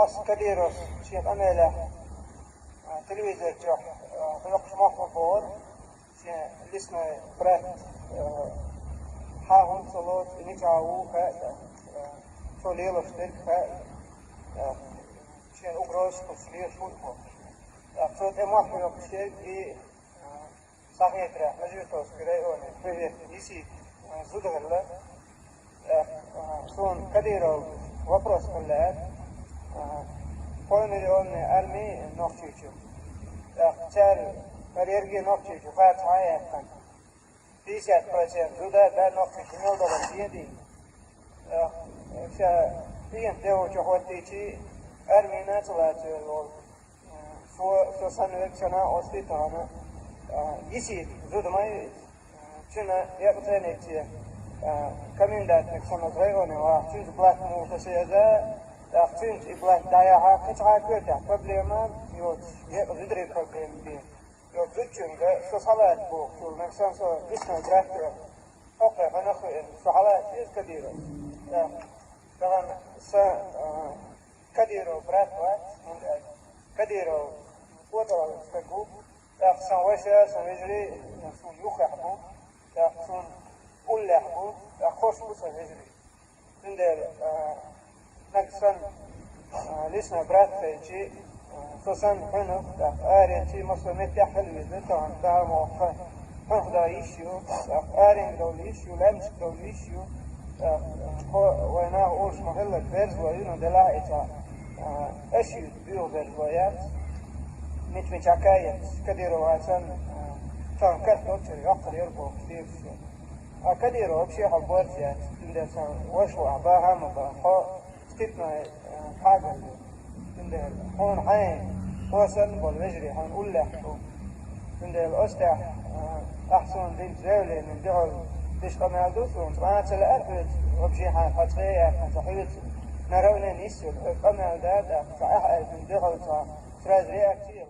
أص كديروس شيء أميله تلفزيون جو بنقش مخبور شيء لسنا برات حاهم صلوت نجاو فا شوليلو شترك فا شيء أقراش كسرية شوطه صوت أمافي وكشيء في صحيح ترى مجلس كريوني في يسي زودهلا سون كديرو وبروس كلها Koyun armi nokçucu. Çer kariyergi nokçucu fat hayattan. 30% duda da nokçucu ne oldu diye değil. İşte bir de o çok öteci armi nasıl atıyor? So sanırsana ospitana. Yisi zudmayı çünkü yaptığın için kamindat sonra drayonu var. Çünkü black mutasıya أختنت إبلاش دايها قطعة كوتا проблема يوت يقدر problem بيه يوت زوجين شو صلاة بوك شو نفسان شو اسمه درافته أوكي فنخو شو حالات إيه كديرو طبعا كديرو براتوات كديرو وطرا سكوب أقسم وشا سنجري نفسون يخحبو أقسم أول يحبو أخوش بوسا نجري تندر نقصان لسنا برات فيجي خصوصا حنو آرين شي مصمت يحل وزنتهم دا موفا حنو دا يشيو آرين دول يشيو لامس دول يشيو وينا أوش محلة برز وينو دلائتا أشيو بيو برزويات مش عكاية كديرو عشان كان كتو تري أقل يربو كتير كديرو بشي حبورتيات تندسان وشو عباها مباحو تتنا حاجة تندل هون حين وصل بالمجري هنقول له تندل أستح أحسن دين زولي من دعول ديش قمالدوس وانت الأرفد وبشي حان فتغية حان نرونا نيسو قمال دادا فأحد من دعول فرازريا كتير